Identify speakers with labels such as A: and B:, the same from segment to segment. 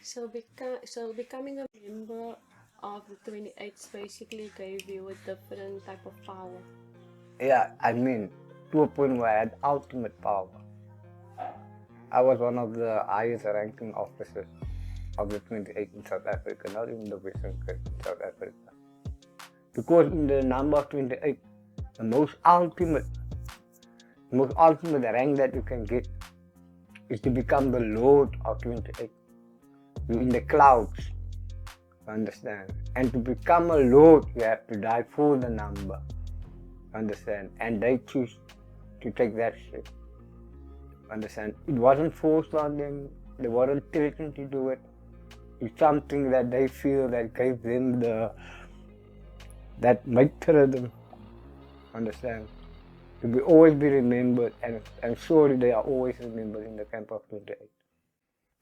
A: So becoming a member of the 28th basically gave you a different type of power.
B: Yeah, I mean, to a point where I had ultimate power. I was one of the highest ranking officers of the 28 in South Africa, not in the Western Cape, in South Africa. Because in the number of 28, the most ultimate rank that you can get is to become the Lord of 28. You're in the clouds, understand? And to become a Lord, you have to die for the number, understand? And they choose to take that shit, understand? It wasn't forced on them, they weren't threatened to do it. It's something that they feel that gave them that made them, understand? To be always be remembered, and surely they are always remembered in the camp of 28.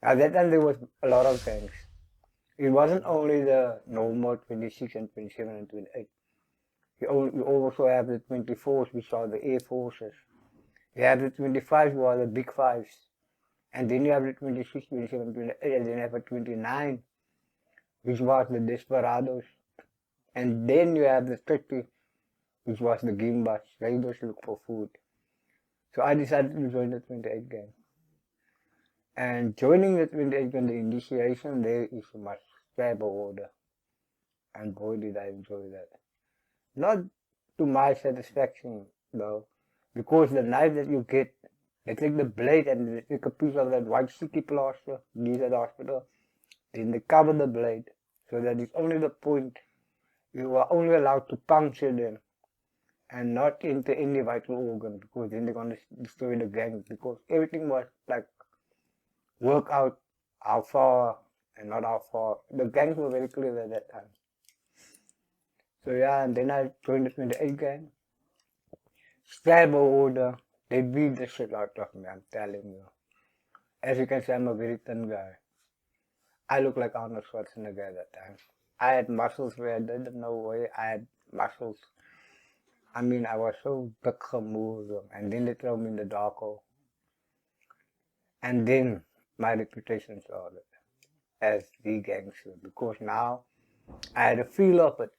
B: At that time there was a lot of things. It wasn't only the normal 26 and 27 and 28. You also have the 24s, which are the Air Forces. You have the 25s, which are the big fives. And then you have the 26, 27, 28, and then you have the 29, which was the Desperados. And then you have the 30, which was the Gimbas. They just look for food. So I decided to join the 28 gang. And joining the 28 gang, the initiation, there is a much stabber order. And boy, did I enjoy that. Not to my satisfaction, though, because the knife that you get, they take the blade and they take a piece of that white sticky plaster, use at the hospital, then they cover the blade, so that it's only the point. You are only allowed to puncture them, and not into any vital organ, because then they're going to destroy the gang, because everything was like work out how far and not how far. The gangs were very clear at that time. So yeah, and then I joined the 28 gang. Stab order, they beat the shit out of me, I'm telling you. As you can see, I'm a very thin guy. I look like Arnold Schwarzenegger at that time. I had muscles where I didn't know why I had muscles. I mean, I was so big gemoved, and then they throw me in the dark hole. And then my reputation started as the gangster, because now I had a feel of it.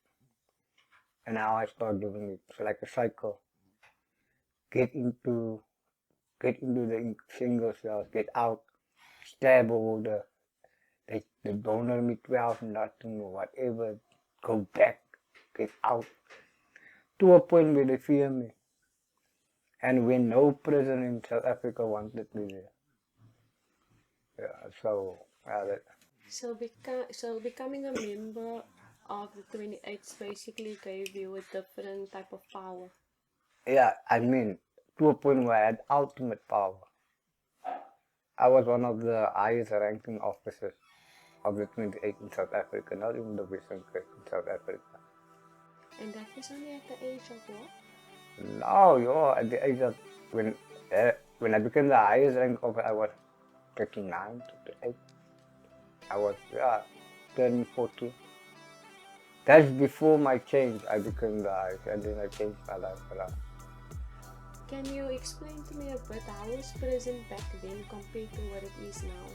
B: And now I start doing it. It's like a cycle. Get into the single cells, get out, stab order. They donor me 12, nothing or whatever, go back, get out. To a point where they fear me. And when no prison in South Africa wanted me there. Yeah, so, yeah,
A: So becoming a member of the 28th basically gave you a different type of power.
B: yeah, I mean, to a point where I had ultimate power. I was one of the highest ranking officers of the 28 in South Africa, not even the Western Cape in South Africa.
A: And that was only at the age of what?
B: No, at the age of, when I became the highest rank officer, I was 39, 38. I was, turning 40. That's before my change. I became the highest, and then I changed my life around.
A: Can you explain to me a bit how was prison back then compared to what it is now?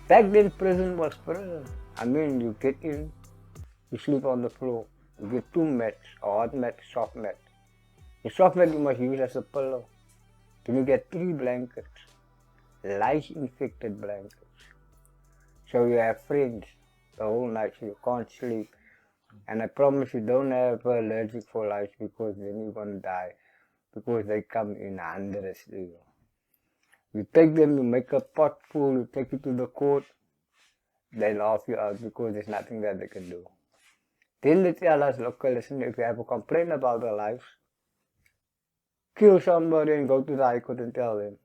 B: Back then, prison was prison. I mean, you get in, you sleep on the floor. You get two mats, a hot mat, soft mat. The soft mat you must use as a pillow. Then you get 3 blankets, lice-infected blankets. So you have friends the whole night, so you can't sleep. And I promise you don't have allergic for lice, because then you're gonna die. Because they come in hundreds. You take them, you make a pot full, you take it to the court, they laugh you out because there's nothing that they can do. Then they tell us, look, listen, if you have a complaint about our lives, kill somebody and go to the High Court and tell them.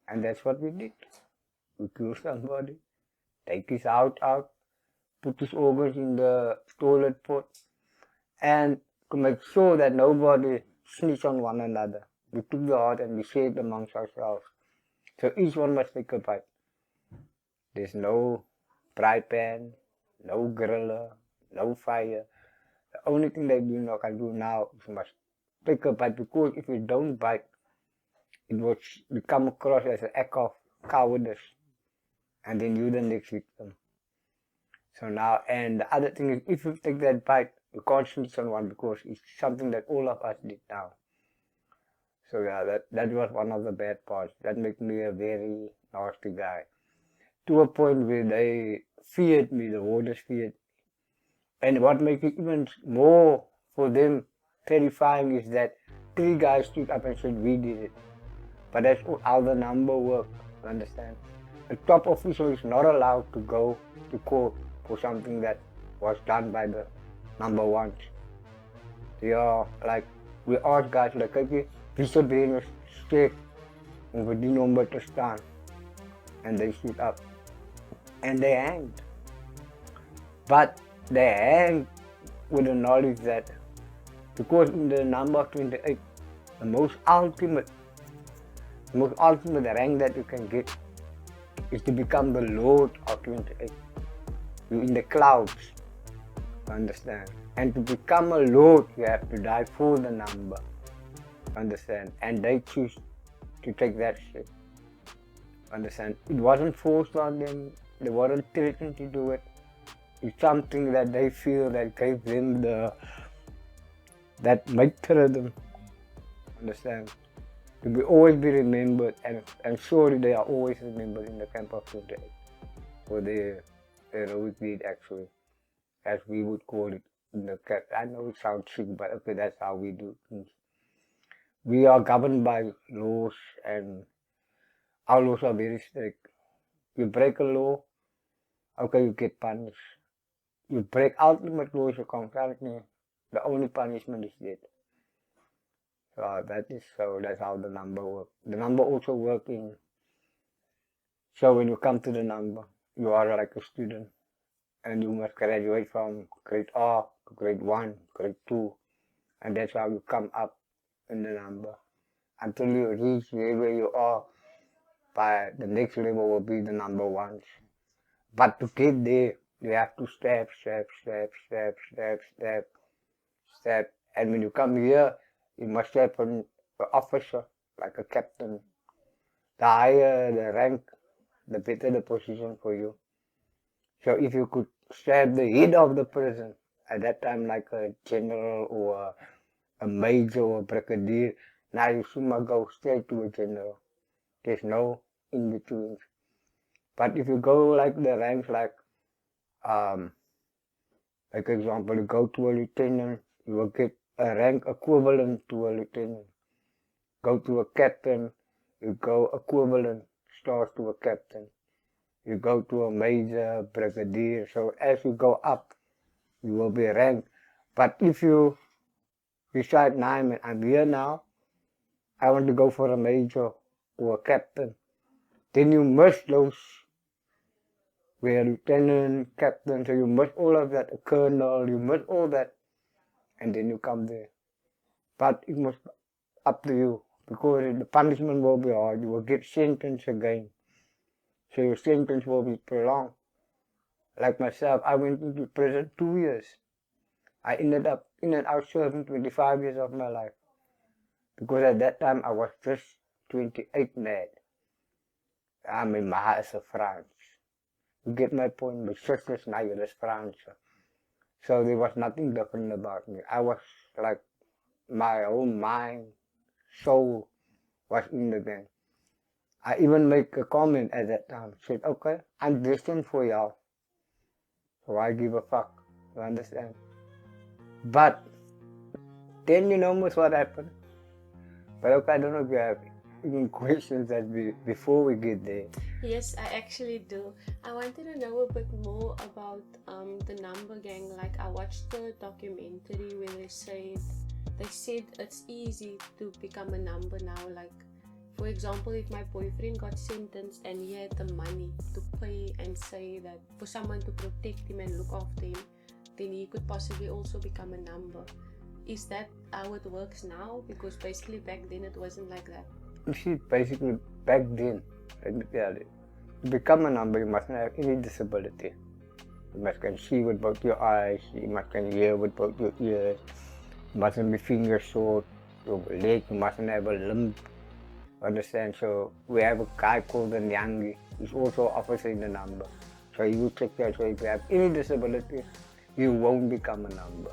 B: And that's what we did. We kill somebody, take his out, put his organs in the toilet pot, and to make sure that nobody snitch on one another. We took the heart and we shared amongst ourselves. So each one must take a bite. There's no fry pan, no griller, no fire. The only thing that you can do now is you must take a bite, because if you don't bite, it will become across as an act of cowardice. and then you the next victim. So now, and the other thing is, if you take that bite, you can't switch on one because it's something that all of us did now. So yeah, that was one of the bad parts. That made me a very nasty guy. To a point where they feared me, the warders feared. And what makes it even more for them terrifying is that 3 guys stood up and said we did it. But that's how the number works, you understand? A top official is not allowed to go to court for something that was done by the number ones. They are like, we ask guys like, okay, wie sou bene steek om vir die number te staan? And they stood up. And they hanged. But they hanged with the knowledge that because in the number 28, the most ultimate rank that you can get is to become the Lord of 28. You're in the clouds, understand? And to become a Lord, you have to die for the number, understand? And they choose to take that shit, understand? It wasn't forced on them, they weren't threatened to do it. It's something that they feel that gave them that made them, understand? To be always be remembered, and surely they are always remembered in the camp of 28 for their heroic deed, actually, as we would call it in the camp. I know it sounds sick, but okay, that's how we do things. We are governed by laws, and our laws are very strict. You break a law, okay, you get punished. You break ultimate laws, you confront me, the only punishment is death. So that's how the number works. The number also works in, so when you come to the number, you are like a student and you must graduate from grade R to grade 1, grade 2, and that's how you come up in the number until you reach where you are. By the next level will be the number 1s. But to get there, you have to step, and when you come here, you must have an officer, like a captain. The higher the rank, the better the position for you. So if you could stab the head of the prison, at that time like a general or a major or a brigadier, now you soon go straight to a general. There's no in-betweens. But if you go like the ranks like example, you go to a lieutenant, you will get a rank equivalent to a lieutenant. Go to a captain, you go equivalent stars to a captain. You go to a major, brigadier, so as you go up, you will be ranked. But if you decide, nah, I'm here now, I want to go for a major or a captain, then you must those, where lieutenant, captain, so you must all of that, a colonel, you must all that, and then you come there. But it must up to you, because the punishment will be hard, you will get sentenced again. So your sentence will be prolonged. Like myself, I went into prison 2 years. I ended up in and out serving 25 years of my life. Because at that time I was just 28 mad. I'm in my house of France. You get my point? My sister's now is France. So there was nothing different about me. I was like, my own mind, soul was in the game. I even make a comment at that time. Said, okay, I'm destined for y'all. So I give a fuck. You understand? But then you know what happened. But okay, I don't know if you have any questions that before we get there.
A: Yes, I actually do. I wanted to know a bit more about the number gang. Like I watched the documentary where they said it's easy to become a number now. Like for example, if my boyfriend got sentenced and he had the money to pay and say that for someone to protect him and look after him, then he could possibly also become a number. Is that how it works now? Because basically back then it wasn't like that.
B: You see, basically back then, let me tell you, to become a number, you mustn't have any disability. You must can see with both your eyes, you must can hear with both your ears, you mustn't be finger short, your leg, you mustn't have a limp. Understand? So we have a guy called the Nyangi. is also offering the number. So you will check that. So if you have any disability, you won't become a number.